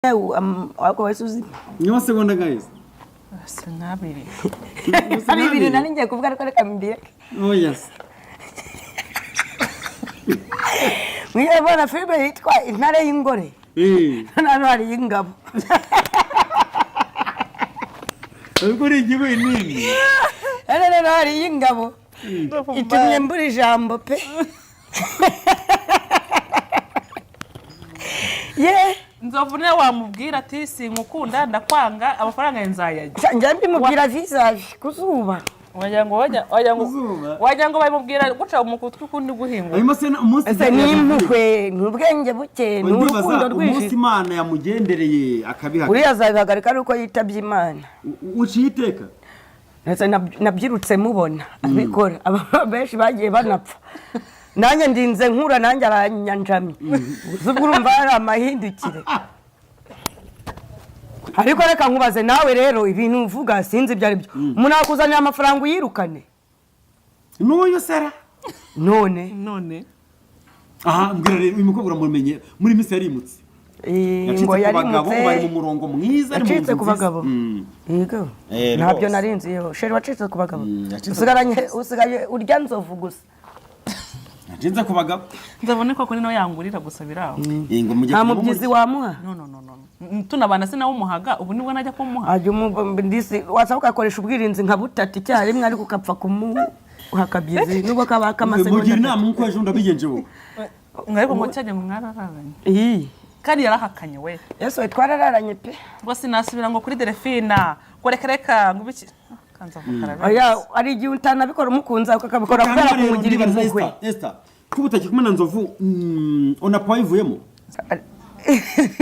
wako wesuzi nyuma segonda guys Sinabiri. Abibiri nani ngiye kuvuga ariko reka mbire. Oh yes. Mwiye bona filme yitwa Intare y'Ingore. Nano hari ingabo. Ariko igibo inini. Nano hari ingabo. Itumye mbura ijambo pe. Ye Nzovune wamubwira ati sinkukunda ndakwanga amafaranga nzayajya. Njye mbimubwira visavi kuzuba. Wajango bayimubwira guca umukutwe kundi guhingwa. Ayo masena umunsi nimukwe n'ubwenge buke n'urukundo rwinshi. Umunsi Imana yamugendereye akabihaga. Uri azabihagarika nuko yitabye Imana. Uciteka. Nese nabyirutse mubona abikora benshi bagiye banapfa. Nanjye ndinze nkura nanjye aranyanjami. Ubwo urumva ari amahindukire. Ariko reka nkubaze nawe rero ibintu uvuga sinzi byari byo. Umuntu akuzanira amafaranga uyirukane. N'uyo sera. None. Aha mbwira rero uyu mukobwa uramumenye muri misi yarimutse. Ngo yarimutse bari mu murongo mwiza ari mu yacitse ku bagabo. Yego. Ntabyo narinziyeho. Sheri wacitse ku bagabo. Usigaye urya nzovu gusa. Njenza ku bagabo. Nzabone ko kuri no yangurira gusa biraho. Ngo mujye nta mubyizi wamuha. No. Tunabana se nawo muhaga ubu nibwo najya kumuha. Ajye ndisi wasabuka akoresha ubwirinzi nka butati cyarimwe ariko kapfa hakabyizi nubwo kabaka amasegonda. Mugira inama uko ejo ndabigenje wo. Ngariko ngo cyajye ngo mwarararanye. Kandi yarahakanye we. Yeso twarararanye pe. Ngo sinasubira ngo kuri Delphina. Korekereka ngo biki. Oya ari igihe utanabikora umukunza ukakabikora kubera kumugira impuhwe. Esther kubutaki kumwe na nzovu ona poivuyemo.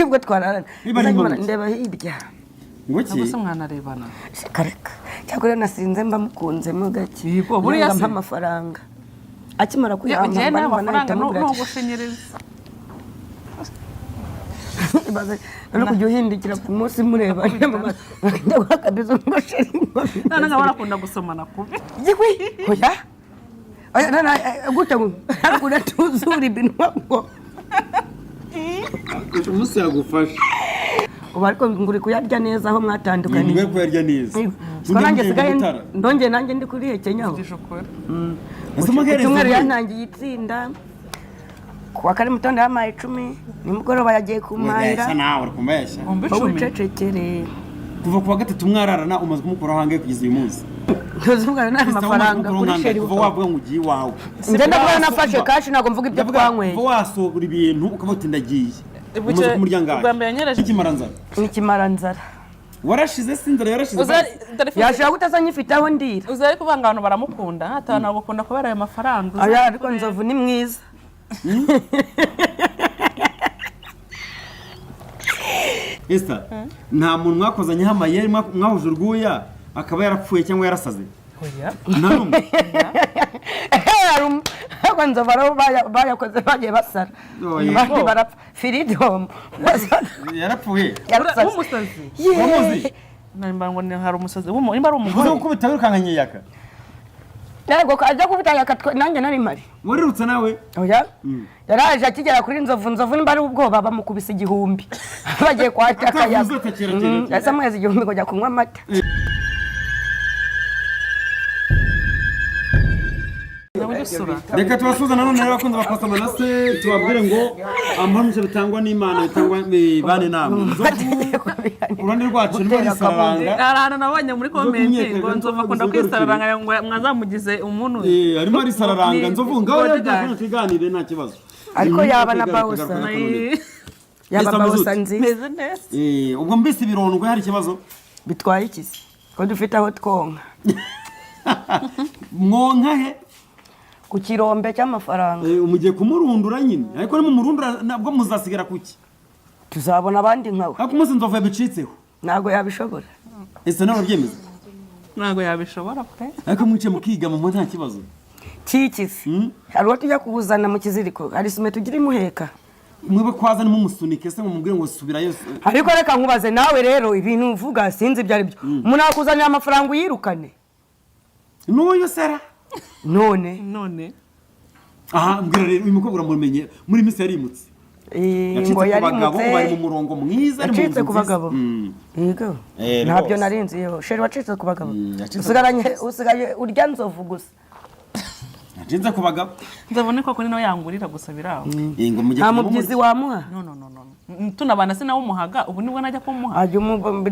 Ubwo twararana. Ndeba hirya. Ngoki? Gusa mwana rebana. Kareka. Cyakora nasinze mba mukunze mo gake. Yego buriya se amafaranga. Akimara kuyamba amafaranga no gushinyereza. Ibaze no kujya uhindukira ku munsi mureba ndabona kabizo ngasheri. Nana barakunda gusomana kubi. Yigwi. Oya nana gutangu. Akunda tuzuri ibintu ngo. Umunsi yagufasha. Ubariko nguri kuyarya neza aho mwatandukanye. Ngwe kuyarya neza. Nanjye sigaye ndonge ndi kuri Kenya. Tumwe yantangiye itsinda. Kwa kare mutonda y'amaye 10 nimugoroba yagiye kumahira. Yesa nawe urikumesha. Ubucecekere. Kuva kuwa gatatu mwararana umaze kumukora hange kugeza uyu munsi. Ntuzumugana n'amafaranga kuri sheri. Kuva wavuga ngo ugiye wawe. Ngenda kubona nafashe kashi nago mvuga ibyo twanyweye. Kuva wasogura ibintu ukavuga ndagiye. Umaze kumuryango. Ikimaranzara. Ikimaranzara. Warashize sindara yarashize. Yashaka utazanyifitaho ndira. Uzari kuvanga abantu baramukunda hatana gukunda kubera ayo mafaranga. Aya ariko nzovu ni mwiza. Esther nta muntu mwakozanye hamayeri mwahuje urguya akaba yarapfuye cyangwa yarasaze. Oya. Narumwe. Ako nzovaro bayakoze bagiye basara. Bandi barapfa. Freedom. Yarapfuye. Umusazi. Wamuzi? Nimba ngo hari umusazi. Nimba ari umugore. Uko bitabirukanganye yaka. Yego ajya kubitaya katwe nanjye nari mari. Warirutse nawe? Oya. Yaraje akigera kuri nzovu nimba ari ubwoba bamukubise igihumbi. Bagiye kwataka yaka. Yasa mwezi igihumbi kujya kunywa amata. Reka tubasuzana none abakunze bakosama na se tubabwire ngo amahoro bitangwa n'Imana bitangwa bane namwe. Urande rwacu rwo risaranga. Arana nabonye muri comment ngo nzova kunda kwisaranga ngo mwazamugize umuntu. Arimo risaranga nzovu ngaho rero tuganire nta kibazo. Ariko yaba na bawusa. Yaba bawusa nzi. Meze neza. Ubwo mbisi birondwe hari kibazo bitwaye ikisi. Ko dufite aho twonka. Mwonka he? Ku kirombe cy'amafaranga. Umugiye kumurundura nyine. Ariko ni mu murundura nabwo muzasigara kuki? Tuzabona abandi nkawe. Ako munsi nzovu yabicitseho. Nago yabishobora. Ese nawe byemeza? Nago yabishobora pe. Ariko mwice mukiga mu nta kibazo. Kikisi. Hari tujya kubuzana mu kiziriko. Ari sume tugira imuheka. Mwibe kwaza ni mumusunike se ngo mubwire ngo subira yose. Ariko reka nkubaze nawe rero ibintu uvuga sinzi byari byo. Umuntu akuzanira amafaranga uyirukane. N'uyo sera. None. Aha mbwira rero uyu mukobwa uramumenye muri misi yarimutse. yacitse ngo ku yari bagabo mutse bari mu murongo mwiza ari mu yacitse nzu ku nziza. bagabo yego Eh, ntabyo rwose. narinziyeho sheri wacitse ku bagabo yacitse usigaye urya nzovu gusa yacitse ku bagabo nzabone ko kuri nawe yangurira gusa biraho ngo mujye nta kujya mubyizi mumurya. wamuha no tunabana se nawe umuhaga ubu nibwo najya kumuha ajya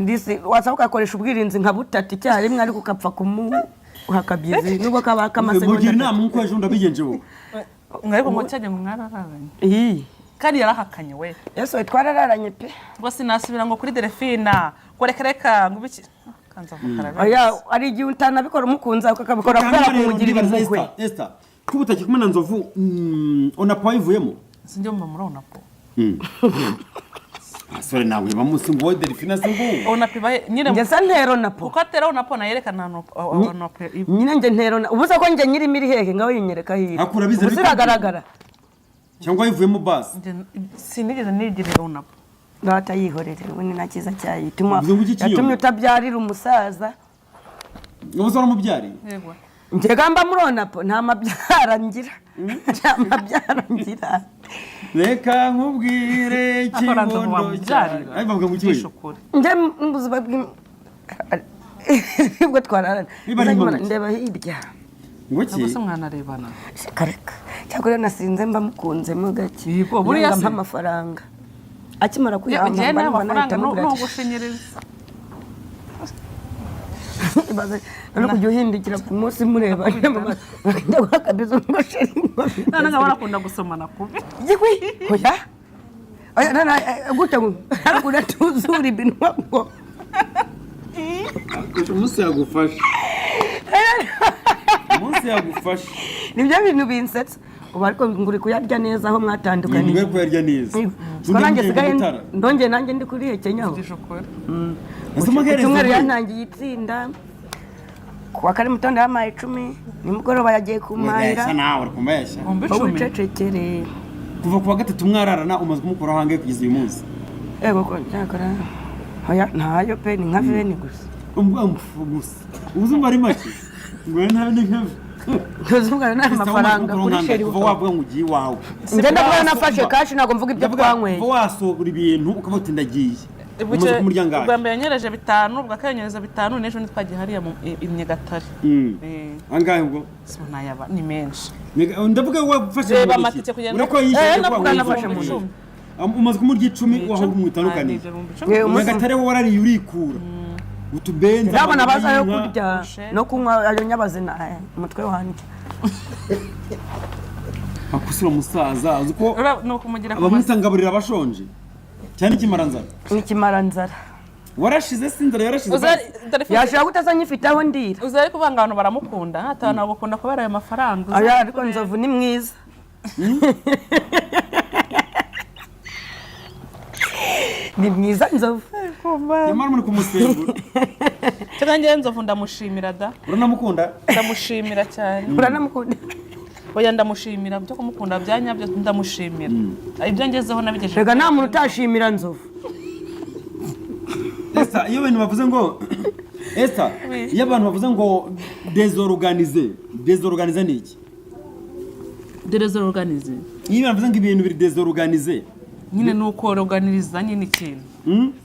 ndisi wasaba ugakoresha ubwirinzi nka butatu icyarimwe ariko ukapfa kumuha akabyizi nubwo kaba mugira k'amasegonda inama nk'uko ejo ndabigenje wowe ariko ngo cyajya ngo mwarararanye iyi kandi yarahakanye we yesu twarararanye pe ngo sinasubira ngo kuri Delphine ngo reka ngo ibiki kanza mukara oya ari igihe utanabikora umukunza ukakabikora kubera kumugirira impuhwe Esther kuba utakikumwe na nzovu onapo ivuyemo sinjye mba murabona po asore nawe bamusi ngo Delphine se ngo ona pibaye nyine njye sa ntero na po uko atera ona po nayerekana no nyine njye ntero na ubuze ko njye nyiri miri hehe ngaho yinyereka hirya Akura bize ubuze iragaragara cyangwa ivuyemo basi sinigeze nigire ona po data yihorere we ni na cyiza cyayi Uvuze ngo iki kiyobe? yatumye utabyarira umusaza ubuze waramubyari yego njye gamba murona po nta mabyara ngira nta mabyara ngira reka nkubwire kibondo cyane cyane ari bavuga mu kiwe njye mbuzima bw'ibwo twararana Niba ari imana. ndeba hirya ngo ki ntabwo se mwanarebana kareka cyakora nasinze mba mukunzemo gake Yego, buriya se. mpa amafaranga akimara njye kuyampa nawe mba amafaranga nahita no gushinyiriza no kujya uhindukira ku munsi mureba njya guhakabiza umusheri none nga barakunda gusomana kubi yigwi oya oya nana gutya ngo ariko natuzura ibinwa ngo umunsi yagufasha umunsi yagufasha nibyo bintu binsetsa ubu ariko nguri kuyarya neza aho mwatandukanye ngwe kuyarya neza siko nanjye sigaye ndongeye nanjye ndi kuri hekenyaho gishokora icyumweru yantangiye itsinda kuwa kane mutondo yampaye 10 nimugoroba yagiye kumpahira yashya nawe uri kumbeshya bombe wowe 10 ucecekere kuva kuwa gatatu mwararana umaze kumukora hange kugeza uyu munsi ego ko cyakora oya ntayo pe ni nka veni gusa umupfu gusa ubuzumva ari make ngo nta ni nka ntuzumva nta mafaranga kuri sheri kuva wavuga ngo ugiye iwawe njye ndavuga nafashe kashi ntabwo mvuga ibyo twanyweye kuva wasohora ibintu ukavuga uti ndagiye umaze kumuryango ubwa mbere yanyereje 5 ubwa kanyereza 5 n'ejo nitwagiye hariya mu imyegatari angahe ubwo so nayaba ni menshi ndavuga wafashe reba amatike kugenda urako yishyuye navuga kwa nafashe mu 10 umaze kumurya 10 waho mwitandukanye umagatare wo warariye urikura utubenza ndabona baza yo kurya no kunywa ayo nyabazina umutwe wanjye akusura umusaza uko no kumugira abamwitangaburira abashonje cyane ikimaranzara n'ikimaranzara warashize sinzara yarashize yashaka gutazanye ifite aho ndira uzari kuvanga abantu baramukunda hatana gukunda kubera ayo mafaranga aya ariko nzovu ni mwiza ni mwiza nzovu nyamara muri kumusembura cyangwa nzovu ndamushimira da uranamukunda ndamushimira cyane uranamukunda oya ndamushimira byo kumukunda byanyabyo ndamushimira ibyo ngezeho nabigejeje rega nta muntu utashimira nzovu Esther iyo abantu bavuze ngo Esther iyo abantu bavuze ngo désorganisé ni iki désorganisé iyo bavuze ngo ibintu biri désorganisé nyine nuko organiza nyine ikintu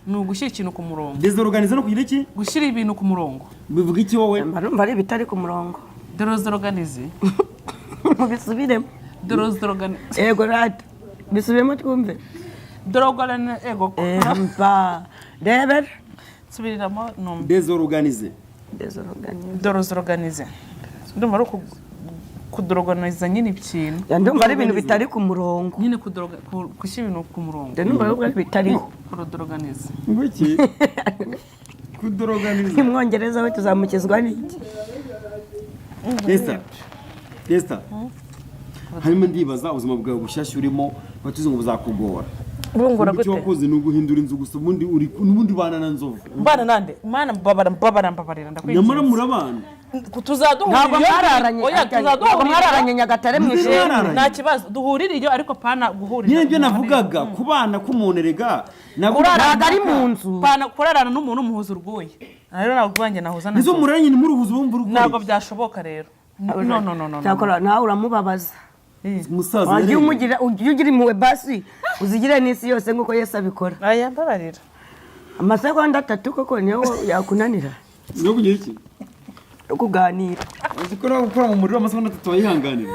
ni ugushyira ikintu ku murongo désorganisé no kugira iki gushyira ibintu ku murongo bivuga iki wowe mbarumva ari bitari ku murongo désorganisé mubisubiremo désorganisé ego rad bisubiremo twumve désorganisé ego mba rebera subiriramo numva désorganisé désorganisé ndumva ari kudoroganiza nyine ikintu ndumva ari ibintu bitari ku murongo nyine gushyira ibintu ku murongo ndumva ari bitariho kudoroganiza ngwiki kudoroganiza imwongereza we tuzamukizwa n'iki Esther harimo ndibaza ubuzima bwawe bushyashya urimo batuze ngo buzakugora urungura gute icyo wakoze ni uguhindura inzu gusa ubundi bana na nzovu mbana nande mana mbabarira ndakwinjiza nyamara murabana ntabwo mwararanye Nyagatare mu ishuri nta kibazo duhurira iyo ariko pana guhurira nyine ibyo navugaga kubana k'umuntu erega ntabwo ari mu nzu pana kurarana n'umuntu umuhuza urwoye rero ntabwo ubwanjye nahuza na nizo muranye ni muruhuza ubumva urwoye ntabwo byashoboka rero no cyakora nawe uramubabaza umusaza wagiye ugira impuhwe basi uzigire n'isi yose nk'uko Yesu abikora. aya mbabarira Amasegonda 3 koko niyo yakunanira no kugira iki kuganira. uzikora gukora mu muriro amasegonda 3 wayihanganira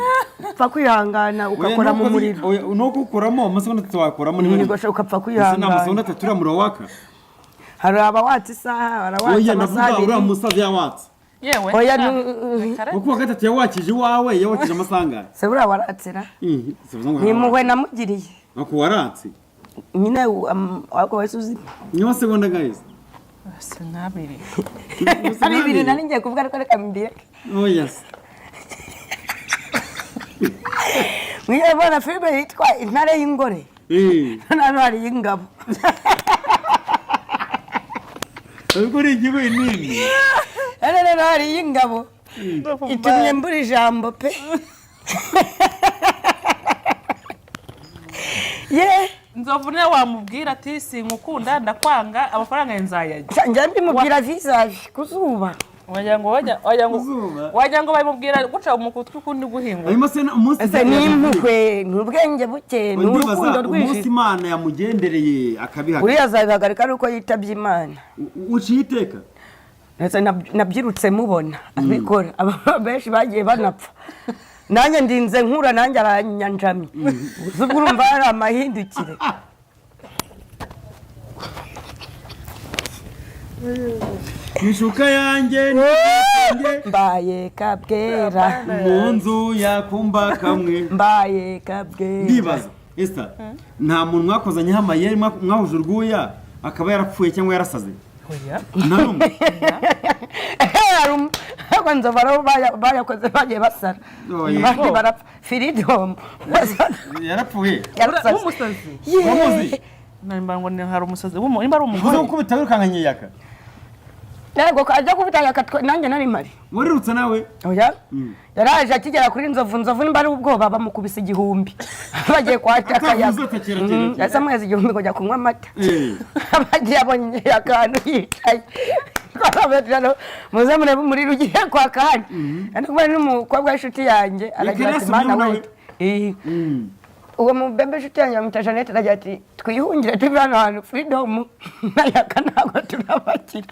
Upfa kwihangana ukakora mu muriro. no gukuramo amasegonda 3 wakoramo Nigosha ukapfa kwihangana. amasegonda 3 uramura waka Hari abawatsi isaha, barawatsi oya amasaha navuga uriya abiri. musaza yawatse yewe Oya kuko wa gatatu yawakije iwawe yawakije amasanga se buriya waratsira. Ntimuhwe namugiriye. ako waratse Nyine wako wese uzi. nyuma segonda guys sinabiri Ari ibiri nari ngiye kuvuga ariko reka mbire. oh yes Mwiye bona filime yitwa Intare y'Ingore. Hano hari y'ingabo. ariko uri igihugu nini Hano hari y'ingabo. Itumye mbura ijambo pe. Ye nzovu niwe wamubwira ati sinkukunda ndakwanga amafaranga nzayajya njya mbimubwira visavi kuzuba. wagira ngo babimubwira guca umukutwi ukundi guhinga arimo se umunsi Ese ni impuhwe n'ubwenge buke n'urukundo umunsi rwinshi. Imana yamugendereye akabihaga Uriya azabihagarika ari uko yitabye Imana. uciye iteka Ndetse nabyirutse mubona abikora. Abantu benshi bagiye banapfa. Nanjye ndinze nkura nanjye aranyanjamye. Ubwo urumva hari amahindukire. inshuka yanjye Mbaye kabwera. mu nzu yakumba kamwe Mbaye kabwera. ndibaza Esther nta muntu mwakozanyeho amayeri mwahuje urwuya akaba yarapfuye cyangwa yarasaze oya nta n'umwe Ariko nzobara bayakoze bagiye basara. Oya. Bandi barapfa. Freedom. yarapfuye nk'umusazi wamuzi nimba ngo hari umusazi nimba ari uvuze umugore gukubita wirukankanye yaka Yego ajya kubitanga katwe nanjye nari mari. warirutse nawe Oya. Yaraje akigera kuri nzovu nimba ari ubwoba bamukubise igihumbi. Bagiye kwataka Atavuze yasa mwezi igihumbi kujya kunywa amata. Abagiye abonye akantu yicaye. Muze murebe muri rugiye kwa kandi. Ndi kumwe n'umukobwa w'inshuti yanjye aragira ati mana we. Uwo mubembe inshuti yanjye amwita Jeannette aragira ati twihungire tuve hano hantu Freedom nayaka ntabwo turabakira.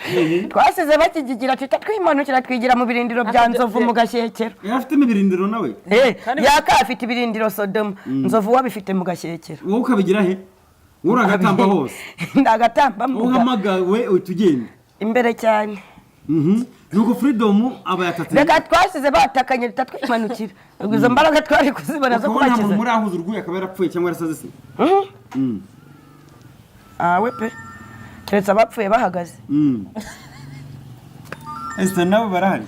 Twasize bakigigira tuta twimanukira twigira mu birindiro bya nzovu mu gashyekero. afite ibirindiro nawe Yaka afite ibirindiro Sodoma. Nzovu wabifite mu gashyekero. wowe ukabigira he uragatamba hose Ndagatamba mu uhamagawe utugende imbere cyane. nuko Freedom aba yatatse Reka twasize batakanye tutatwimanukira. Izo mbaraga twari kuzibona zo ukabona nta muntu kubakiza. muri ahuza urwuya akaba yarapfuye cyangwa yarasaze se We pe. Keretse abapfuye bahagaze. Esther nabo barahari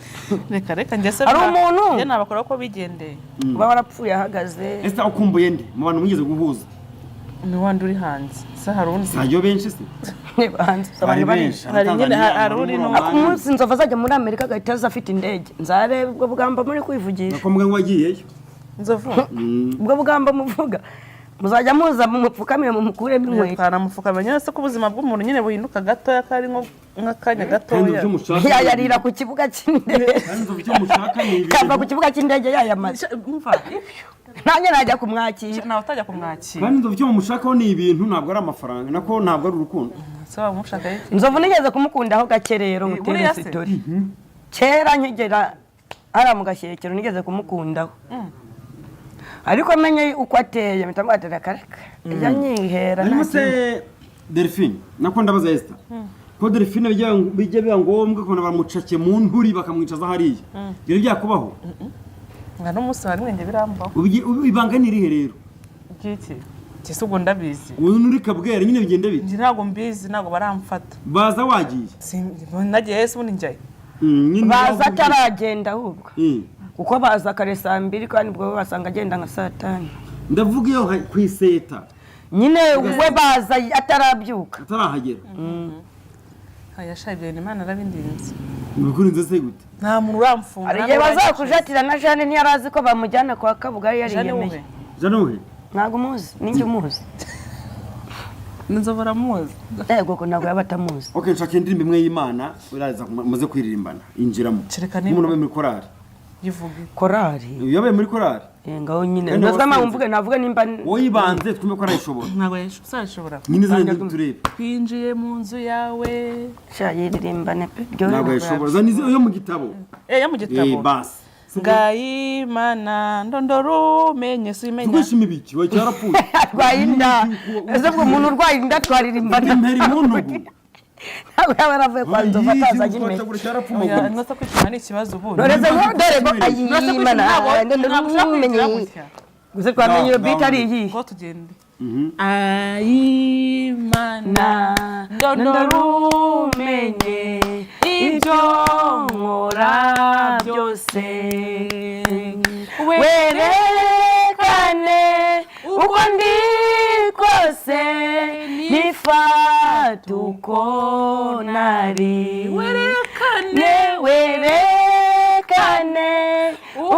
reka njye se Hari umuntu. njye nabakora ko bigendeye Kuba warapfuye ahagaze. Esther ukumbuye nde mu bantu mugeze guhuza ni wandi uri hanze se hari undi sajyo benshi se Hanze hari abantu bari. benshi hari nyine hari uri no Ku munsi nzova azajya muri Amerika agahita aza afite indege. Nzareba ubwo bugamba muri kwivugisha. ko muganga wagiyeyo nzovu Ubwo bugamba muvuga. Muzajya muza mupfukamire mu mukuremo inkweto. twanamupfukama nyine se ko ubuzima bw'umuntu nyine buhinduka gatoya kari nk'akanya kandi gatoya ibyo mushaka Yayarira ku kibuga cy'indege. kandi ibyo mushaka ni Kava ku ibintu kibuga cy'indege yayamaze. umva Nanjye najya kumwakira. nawe utajya kumwakira kandi ibyo mushakaho ni ibintu ntabwo ari amafaranga nako ntabwo ari urukundo se waba umushaka iki Nzovu nigeze kumukundaho gake rero ngutere Buriya se? sitori. Kera nkigera hara mu gashyekero nigeze kumukundaho. Ariko amenye uko ateye mitamwatera kareka. Ijya nyihera harimo se Delphine nako ndabaza Esther ko Delphine bijya biba ngombwa ko baramucake mu nturi bakamwicaza hariya ibyo byakubaho nka n'umunsi hari mwenge birambaho ibanga ni irihe rero iki kese ubwo ndabizi ubu uri kabwera nyine bigenda bite njye ntabwo mbizi ntabwo baramfata baza wagiye nagiye hese ubundi njyayo baza ataragenda ahubwo. Kuko baza kare saa 2 kandi ubwo basanga agenda nka saa 5. ndavuga iyo ku iseta Nyine we baza atarabyuka. atarahagera yashaje Imana arabindinze ubikurinze se gute nta muntu uramfunga Ari igihe bazakujatira na Jeanne ntiyarazi ko bamujyana kwa Kabuga yariyemeye. Janowe Ntabwo umuzi, ninjye umuzi. Nzovu aramuzi Yego ko ntabwo yaba atamuzi. okay nshaka indirimbo imwe y'Imana uraza muze kwiririmbana injiramo Kereka ni umuntu uri muri korari yivuge Korari. yabaye muri korari ngaho nyine ndazama umvuge navuga nimba woyibanze twume ko arayishobora ntabwo yashobora nyine zane turebe twinjiye mu nzu yawe sha yiririmbane pe ntabwo yashobora zane yo mu gitabo yo mu gitabo basi ngayimana ndondoro menye simenya twishime ibiki we cyarapfuye rwayinda ese bwo umuntu urwayinda twaririmbana imperi muntu ntabwo yaba aravuye kwa nzova atazanye imwe nose kwituma ni ikibazo ubu doreze ngo dore ngo ayimana ndondoro gusa twamenye iyo beat ari iyi ngo tugende ayimana ndondoro menye ibyo nkora byose werekane uko ndi kose nifata uko nari werekane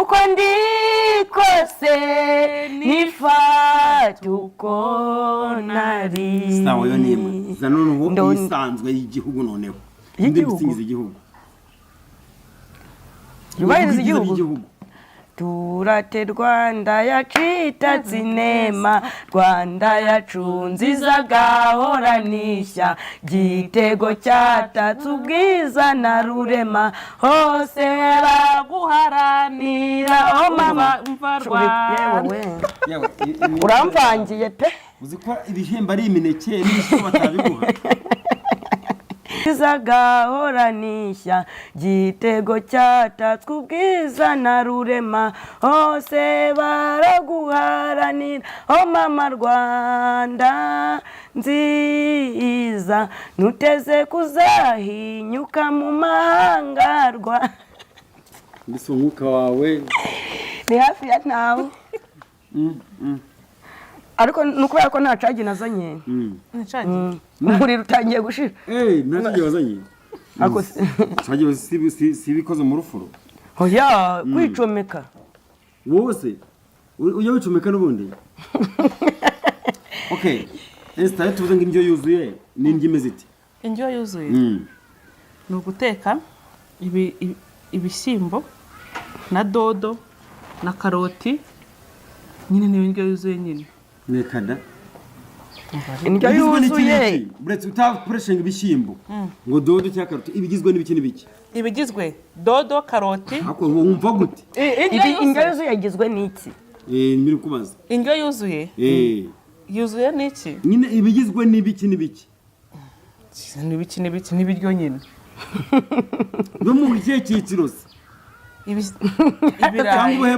uko ndi kose nifata uko nari sawa yo nima zanoneho isanzwe y'igihugu noneho indi bisingiza igihugu yubahiriza igihugu turate Rwanda yacita sinema Rwanda yacu nziza gahoranisha gitego cyatatse ubwiza na rurema hose baraguharanira oh mama uramvangiye pe uzi ko ibihemba ari imineke n'ibyo batabiguha zagahoranisha gitego cyatatswe ubwiza na rurema hose baraguharanira oh mama Rwanda nziza nuteze kuzahinyuka mu mahanga mbese umwuka wawe ni hafi ya nawe ariko nukubera ko nta cagi nazanye umuriro utangiye gushira nta cagi wazanye ariko cagi si bikoze mu rufuro oya kwicomeka wose ujya wicomeka n'ubundi okay Esther tuvuze ngo indyo yuzuye ni indyo imeze iti indyo yuzuye ni uguteka ibishyimbo na dodo na karoti nyine ni indyo yuzuye nyine nekada indyo yuzuye buretse utakoreshenga ibishyimbo ngo dodo cyangwa karoti ibigizwe n'ibiki n'ibiki ibigizwe dodo karoti ako wumva gute indyo yuzuye igizwe n'iki mbiri kubaza indyo yuzuye yuzuye n'iki nyine ibigizwe n'ibiki n'ibiki n'ibiki n'ibiki n'ibiryo nyine no mu gihe cyiciro se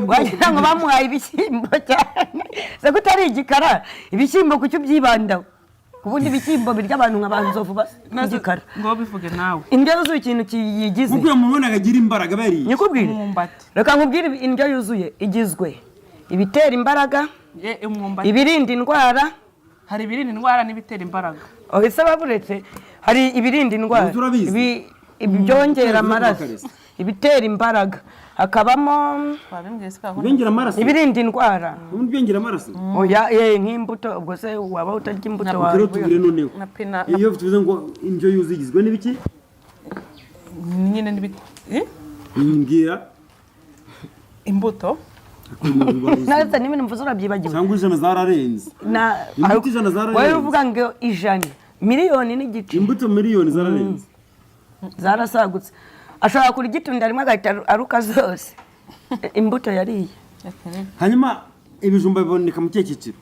wagira ngo bamuhaye ibishyimbo cyane se kutari igikara ibishyimbo kucyo byibandaho ubundi ibishyimbo birya abantu nk'abanzovu igikara ngo bivuge nawe indyo yuzuye ikintu kiyigize kuko umuntu akagira imbaraga bariye nyikubwire reka nkubwire indyo yuzuye igizwe ibitera imbaraga ibirinda indwara hari ibirinda indwara n'ibitera imbaraga ese baburetse hari ibirinda indwara ibyongera amaraso ibitera imbaraga hakabamo ibirinda indwara byongera amaraso oya nk'imbuto ubwo se waba utarya imbuto wawe iyo tuvuze ngo indyo yuzuye igizwe n'ibiki nyine n'ibiti mbwira imbuto nasa n'ibintu mvuze urabyibagiwe cyangwa ijana zararenze imbuto ijana zararenze wowe uvuga ngo ijana miliyoni n'igice imbuto miliyoni zararenze zarasagutse ashobora kurya itunda rimwe agahita aruka zose imbuto yariye hanyuma ibijumba biboneka mu kihe cyiciro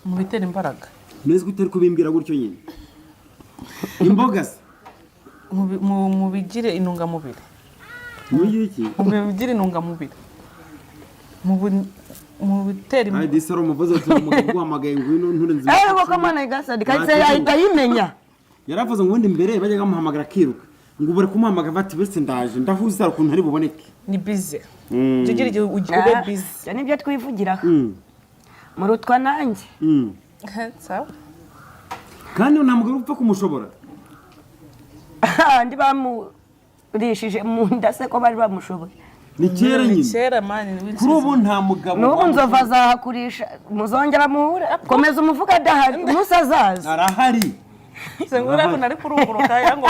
mu bitera imbaraga neza utari kubimbwira gutyo nyine imboga se mu bigire intungamubiri mu iki bigire intungamubiri mu bitera imbaraga adi saro muvuze ati umugabo guhamagaye ngwino nturenze ko kamana gasadi kase yahita yimenya yaravuze ngo ubundi mbere bajyaga muhamagara kiruka ngo ubure kumuhamagara bati bese ndaje ndahuza ukuntu ari buboneke ni bize tugira igihe ube bize nibyo twivugira murutwa nanjye sawa kandi nta mugabo upfa kumushobora ndi bamurishije mu nda se ko bari bamushoboye ni kera nyine kera mani kuri ubu nta mugabo n'ubu nzova azahakurisha muzongera muhure komeza umuvuga adahari umusazaza arahari sengura ko nari kuruguruka yango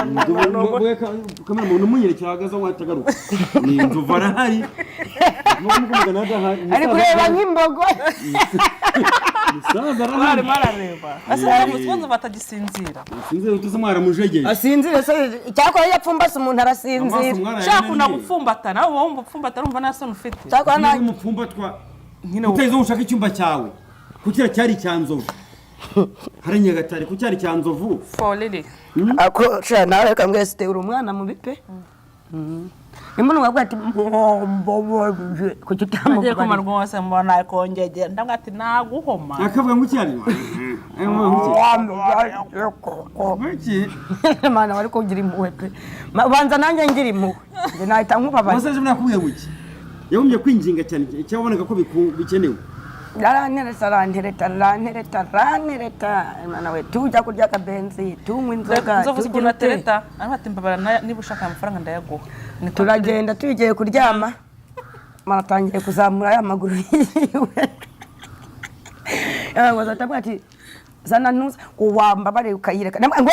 kamera muntu munyerekera hagaze watagaruka ni inzovu arahari ari kureba nk'imbogo musaza arahari marareba asa n'umutunzi batagisinzira sinzira utuze mwaramujegeye asinzire se cyakora yapfumbase umuntu arasinzira shakuna gupfumbata nawe wumva upfumbata urumva nasoni ufite cyakora nari mupfumbatwa uteze ushaka icyumba cyawe kukira cyari cyanzovu hari Nyagatare ku cyari cyanzovu folili ako sha nawe kamwese te uri umwana mu bipe Imunu wabwa ati mbombo kujitamu ngiye ko marwo wase mbona kongege ndabwa ati naguhoma akavuga ngo cyari Muki mana wari kugira impuhwe pe banza nanjye ngira impuhwe nje nahita nkubabara Masaje mnakubwiye muki yawumye kwinjinga cyane cyaboneka ko bikenewe rantereta mana we tujya kurya kabenzi tunywa inzoga nzovuze ko natereta ariko mbabara niba ushaka amafaranga ndayaguha turagenda tugiye kuryama maratangiye kuzamura ya maguru yiwe yabaza ati zana nuza uwamba bare ukayireka ngo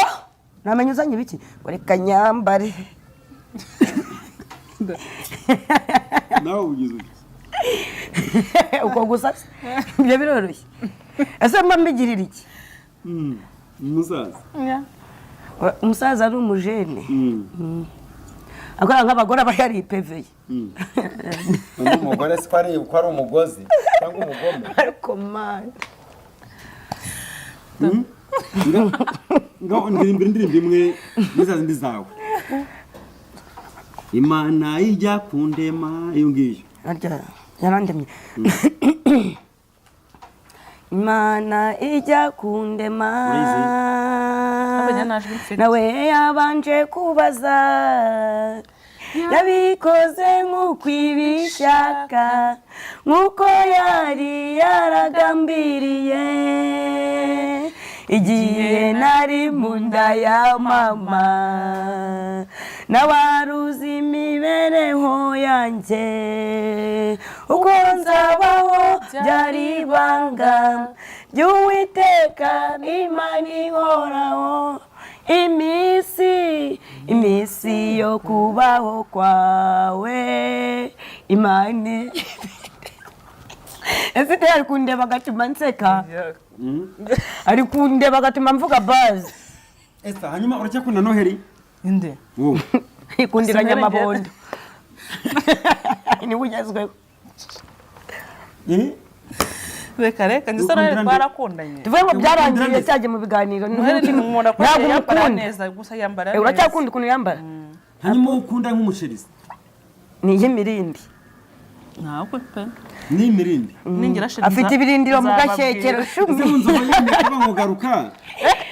namenye uzanye biki reka nyambare nawe ugize uko gusa ibyo biroroshye ese mba mbigirira iki umusaza ari umujene akora nk'abagore aba yaripeveye umugore ko ari umugozi cyangwa umugome ariko mani ngaho ndirimbo imwe n'izindi zawe Imana ijya kundema iyo ngiyo yarandemye Imana ijya kundema nawe yabanje kubaza yabikoze nk'uko ibishaka nk'uko yari yaragambiriye igihe nari mu nda ya mama nawaruzi imibereho yanjye uko nzabaho byari ibanga ry'Uwiteka Imana ihoraho iminsi yo kubaho kwawe Imana ese ari kundeba agatuma nseka ari kundeba agatuma mvuga bazi ese hanyuma uracyakunda Noheli inde ikundira nyamabondo ni ugezweho reka ndetse Noheli twarakundanye tuvuye ngo byarangiye cyaje mu biganiro ntabwo yambara neza gusa yambara neza uracyakunda ukuntu yambara hanyuma ukunda nk'umusherizi ni imirindi ntabwo pe ni imirindi ningira sheriza afite ibirindiro mu gashyekero shumi ese munzo yemeye kuba ngogaruka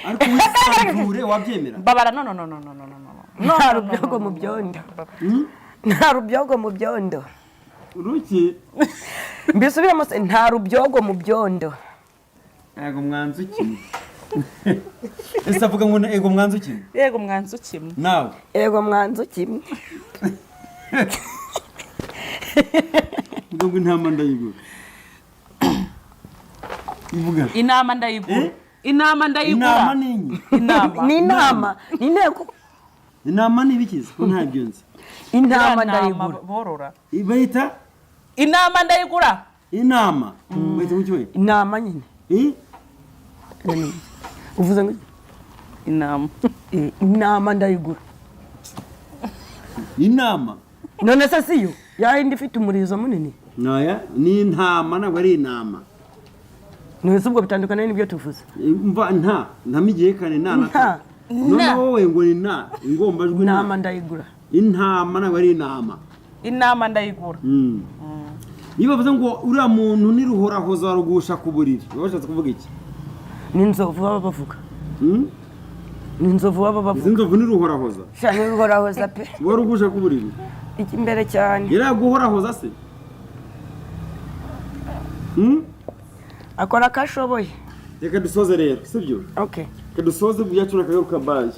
ariko wisanzure wabyemera babara no nta rubyogo mu byondo nta rubyogo mu byondo uruki mbisubiramo se nta rubyogo mu byondo yego mwanzuki ese avuga ngo yego mwanzuki yego mwanzuki nawe yego mwanzuki ngo intama ndayigura ivuga inama ndayigura inama ninyi ni inama ni inteko inama ni bikiza ko nta byonzi intama ndayigura borora ibayita inama ndayigura inama bayita mu cyo inama nyine uvuze ngo inama ndayigura inama none se siyo yindi ifite umurizo munini naya ni intama ntabwo ari inama none ubwo bitandukanye n'ibyo tuvuze mva ntamigekane nta none wowe ngo ni ingombajwe inama ndayigura intama ntabwo ari inama ndayigura iyo bavuze ngo uriya muntu niruhorahoza rugusha ku buriri bashatse kuvuga iki n'inzovu baba bavuga n'inzovu baba bavuga izi nzovu niruhorahoza cyane ruhorahoza pe warugusha ku buriri iki imbere cyane yaraguhorahoza se akora akashoboye reka dusoze rero sibyo okay reka dusoze byacu nakagaruka baye